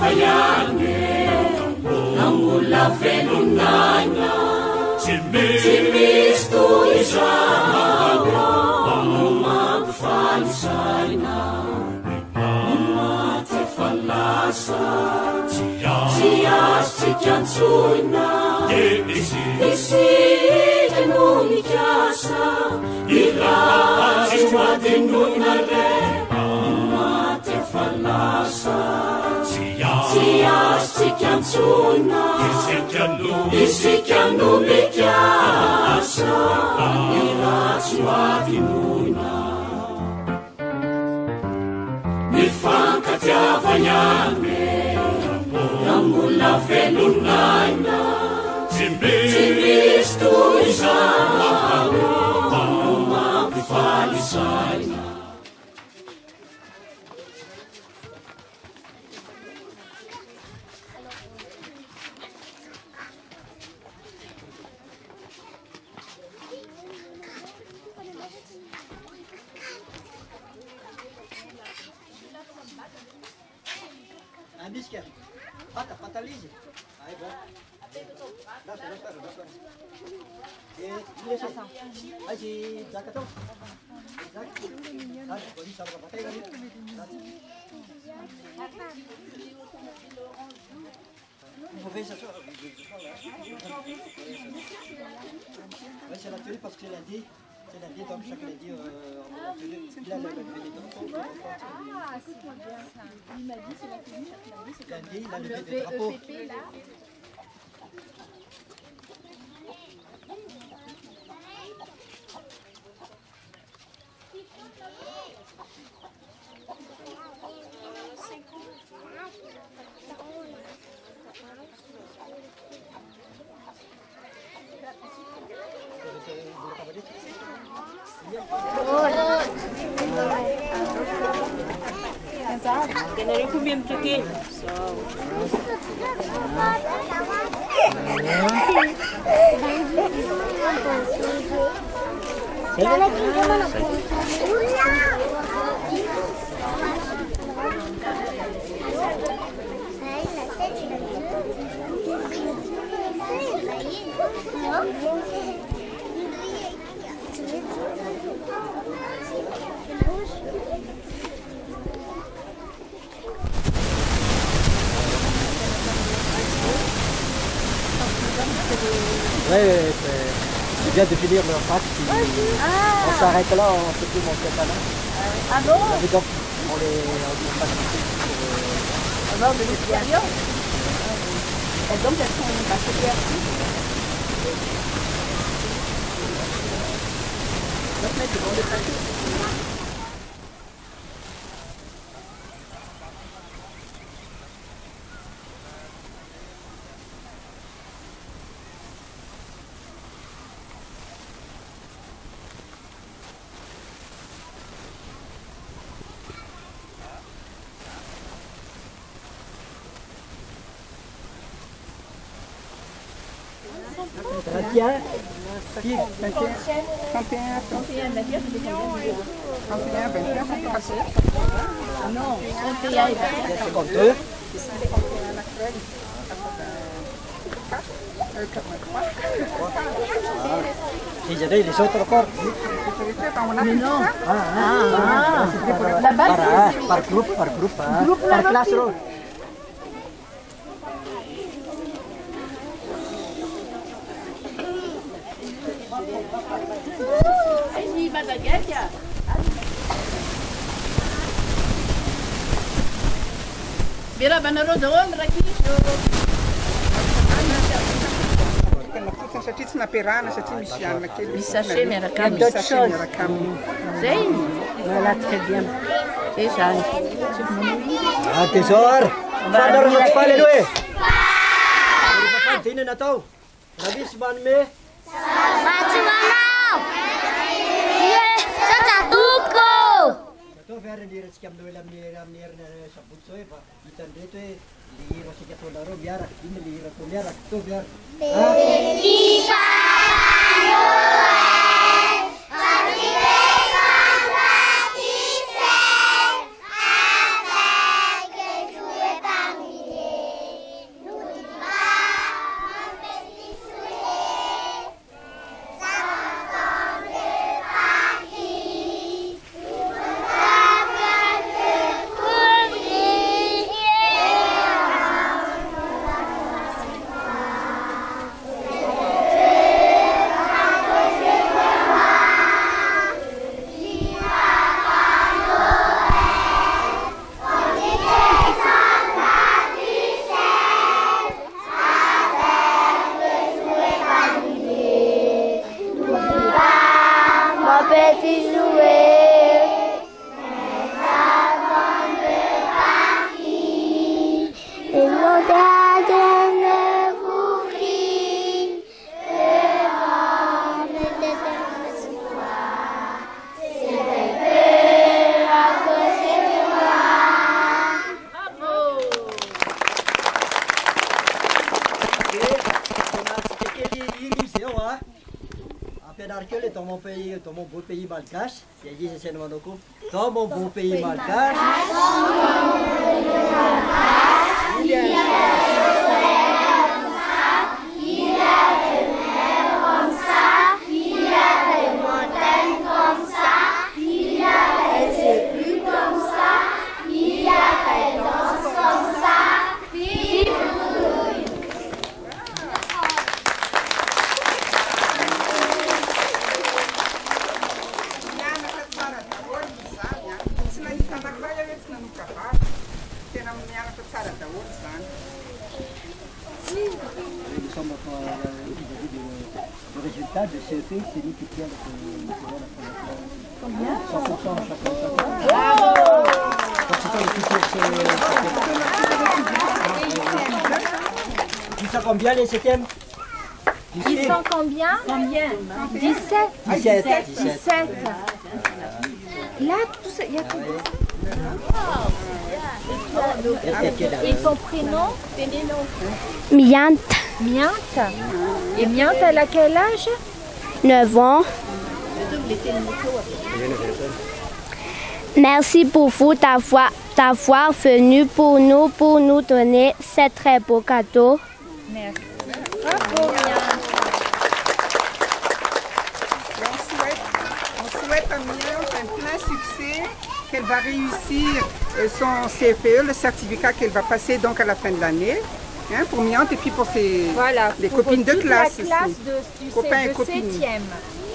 vayane Namula velunana Timis tu izana Magfalsana Umate falasa Tias tikiantsuna Isi tenuni kiasa Ila tiwadinunare Umate falasa Tias tikiantsuna Isi kianumi kiasa Ila tiwadinuna Nifankatiavanyane Namula velunana Timis tu izana Magfalsana Bisca. Patalize. Aí, bom. Dá. Aí, Zacatão. Vou ver se a sua. Vai ser l'atelier parce que c'est lundi. C'est lundi, donc chaque lundi, on va l'atelier. Il a le Ah, écoute-moi bien ça. Il m'a dit c'est l'atelier chaque lundi. C'est lundi, il a le drapeau. EPP là. Kena rin kumiyam tukin. So. Ouais, c'est bien de finir le match. On s'arrête là, on fait plus mon catalan. Ah bon? Et donc, on passe Ah bon, de l'extérieur? Et donc, elles sont passées ici? Donc, mais c'est bon de passer. Tiens, 31, 21, ça peut passer. Non, 31 et 21. 52. 83. Jadi les autres encore. Mais non. Par groupe, par classe. Ini badan aja. Bila banaro doon lagi. Misaché, mais il y a d'autres choses. C'est voilà, très bien. Et ça. Ah, tesor. Sadar mo pala do eh. Tinin na to. Rabis ban me. Ito vera di reskiam do lam ner sa putso e pa. Itan dito e li rosi ka to laro biara. Ini li ra to biara. To biara. Dans mon beau pays malgache, dans mon beau pays malgache, il y a des mers comme ça, il y a des montagnes comme ça, il y a des épis comme ça, il y a des danses comme ça. Le résultat de CEP, c'est nous qui tient combien 100% Ils sont combien les 7e? Ils sont combien? 17. 17. Là, tout ça, il y a tout. Et ton prénom? Miante. Miante. Et Miante, elle a quel âge? 9 ans. Merci pour vous d'avoir venu pour nous donner ce très beau cadeau. Merci. Bravo, Miante. On souhaite à Miante un plein succès, qu'elle va réussir son CFE, le certificat qu'elle va passer donc à la fin de l'année. Hein, pour Miante et puis pour ses les copines de classe. La classe du copains et copines. 7e.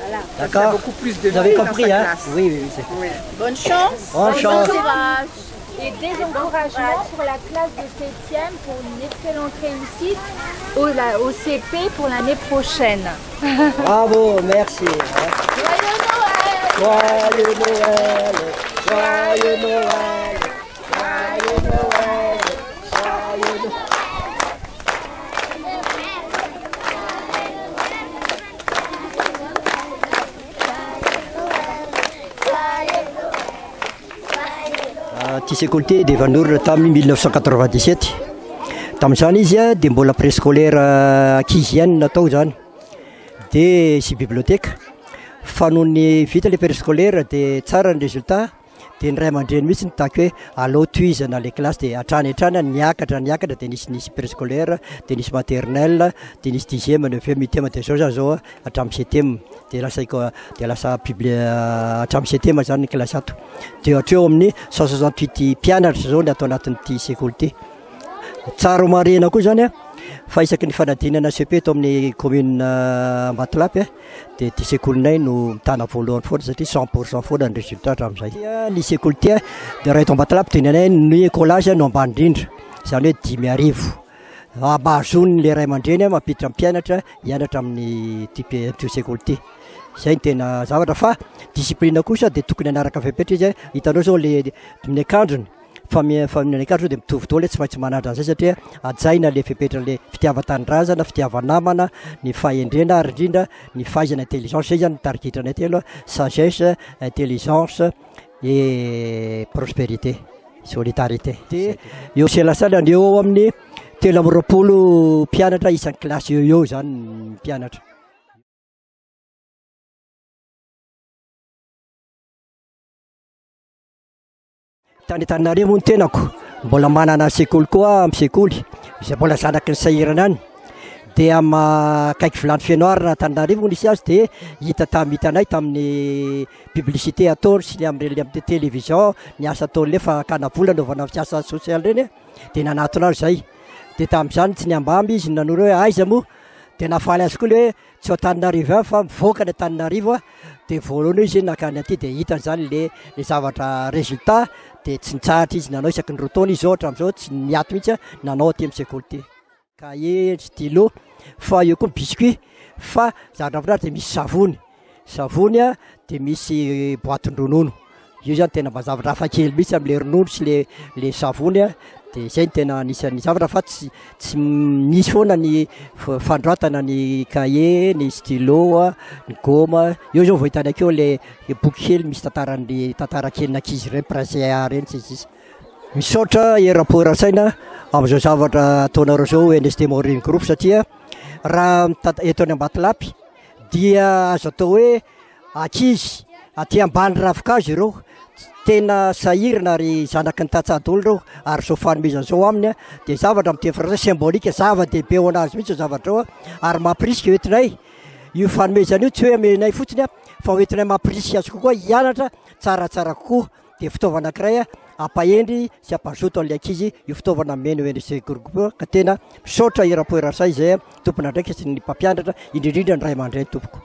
Voilà. D'accord. Beaucoup plus de vous avez compris, dans sa hein? classe. Oui. Oui. Bonne chance. Bonne chance. Et des encouragements pour la classe de 7e pour une excellente réussite au CP pour l'année prochaine. Bravo, merci. Joyeux Noël! Joyeux Noël! Joyeux Noël! Joyeux Noël! Joyeux Noël! Tissécolté dia van'orona tamin'ny 1997. Tamin'izany izy a dia mbola préscolaire ankizy natao zany. Dia sy biblioteka. Fa noho ny vita le préscolaire dia tsara ny résultat. Dia ny ray aman-dreny mihitsy nitaky hoe alao tohizana le classe dia hatrany niakatra dia nisy préscolaire, dia nisy maternelle, dia nisy 10e, 9e, 8e dia zao hatramin'ny 7e. Dia lasa hatramin'ny 7e zany ny classe ato. Dia hatreo amin'ny 168 mpianatra zao ny atao anatin'ity sekoly ity. Tsara marena koa zany a fa isaky ny fanadinana CP eto amin'ny commune Ambatolampy dia ty sekolinay no mitana voalohany foana satria 100% foana ny résultat hatramin'izay. Ny sekoly ty dia raha eto Ambatolampy tenanay ny écolage no ambany indrindra, izany hoe 10,000. Abazony le ray aman-dreny mampiditra mpianatra hianatra amin'ny ty sekoly ty. Zay ny tena zavatra fa discipline kosa dia tokony anaraka fepetra izy. Hitanao zao le amin'ny akanjony fa amin'ny akanjony dia mitovy tao le tsy maintsy manatra an'izay satria ajaina le fepetra le fitiavan-tanindrazana, fitiavan-namana, ny fahendrena ary indrindra ny fahaizana intelligence. Zay zany ny tarigitrany telo: sagesse, intelligence et prospérité, solidarité. Dia eo selasala eo amin'ny 320 mpianatra isan'ny klasy eo zany mpianatra. Tany Antananarivo ny tenako mbola manana sekoly koa amin'ny sekoly izay mbola zanaky ny sahirana any. Dia kaiky vilany fianarana Antananarivo nisy azy dia hita hitanay tamin'ny publicité ataony sy amin'ny télévision ny asa ataony le fakana vola anaovana fiasa social reny dia nanatona azy zay. Dia tamin'izany tsy niambamby izy nanoro hoe aiza moa dia nafaly azy koa le hoe tsy Antananarivo fa mivoaka ny Antananarivo dia voalohany izy nakany aty dia hitany zany le zavatra résultat dia tsy nitsahatra izy nanao isaky ny roa taona izy ohatra amin'izao tsy niato mihitsy nanao aty amin'ny sekoly ty. Cahier, stylo, fa eo koa biscuit, fa zavatra afinaritra dia misy savony dia misy boatin-dronono. Io zany tena mba zavatra hafakely mihitsy amin'le ronono sy le savony de zay ny tena anisan'ny zavatra fa tsy misy foana ny fandroatana ny cahier ny stylo ny goma eo zao vao hitany akeo le boky kely misy tantaran'ny tantara kelyn'ankizy reny prince reny tsy zis misaotra era-poerasaina am'izao zavatra ataonareo zao NST Morning Group satria raha eto any Ambatolampy dia azo atao hoe ankizy aty ambany ravikazo ireo tena sahirana ary zanaky ny tatsady olo reo ary zao fanomezana zao aminy de zavatra amin'ny teny français symbolique zava-dehibe ao anazy mihitsy zao zavatra ao ary mampirisika oentinay io fanomezana io tsy hoe amenay fotsiny fa oentinay mampirisika azy kokoa hianatra tsaratsara kokoa de fitaovana anankiray ampahendry sy ampazoto an'le ankizy io fitaovana meny ONG groupe ka tena misaotra era-poerasay zay tompona ndraiky sy ny mpampianatra indrindrindra ny ray aman-dray tompoko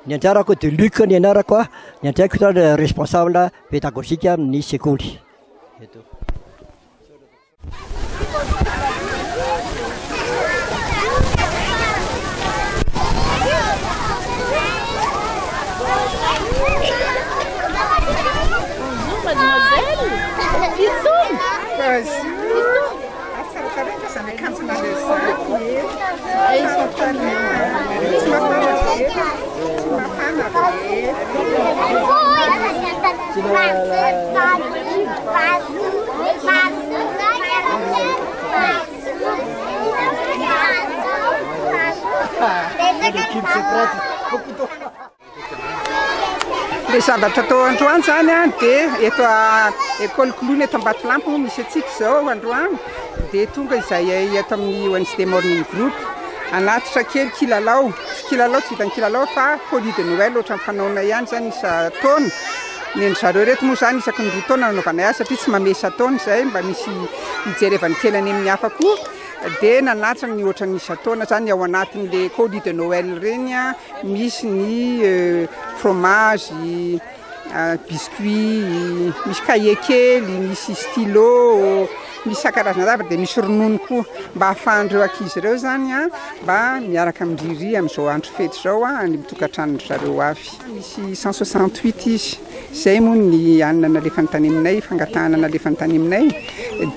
ny anjarako de Luc ny anarako ny andraiko tana responsable pédagogique amin'ny sekoly Le zavatra atao androany zany de eto école Clown eto Ambatolampy misy atsika zao androany de tonga izay eto amin'ny ONG Morning Group anatitra kely kilalao tsy vitany kilalao fa colis de Noël ohatran'ny fanaona ihany zany isa taona ny zareo reto moa zany isaky ny 2 taona nanaovana azy satria tsy mamesa taona zay mba misy ijerevany kely any amin'ny hafa koa de nanatra ny ohatran'ny isa taona zany ao anatin'le colis de Noël reny misy ny fromage biscuit misy cahier kely misy stylo misy karazana zavatra de misy ronono koa mba ahafahandreo ankizy reo zany mba miaraka amindriry am'izao andro fety zao any mitokantranony zareo avy misy 168 izy zay moa ny anina nalefany tany aminay fangatahana nalefany tany aminay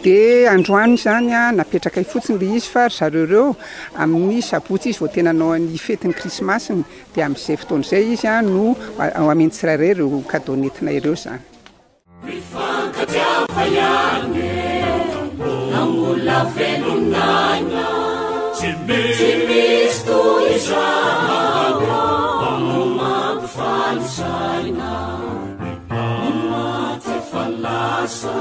de androany zany napetraka fotsiny le izy fa zareo reo amin'ny sabotsy izy vao tena anao ny fetin'ny krismasiny de amin'izay fotoan'izay izy no amen'ny tsirairay reo cadeau nentinay ireo zany Namola velonana Tsy misy toy izao mampifaly saina maty efa lasa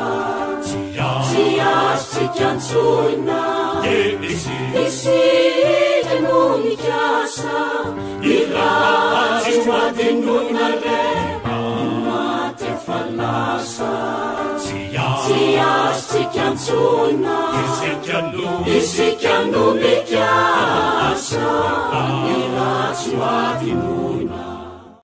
Tsy azontsika antsoina Isika no mikasa Iratsy hoadenona re maty efa lasa Tsy azontsika antsoina Isika no mikasa Iratsy hoadenona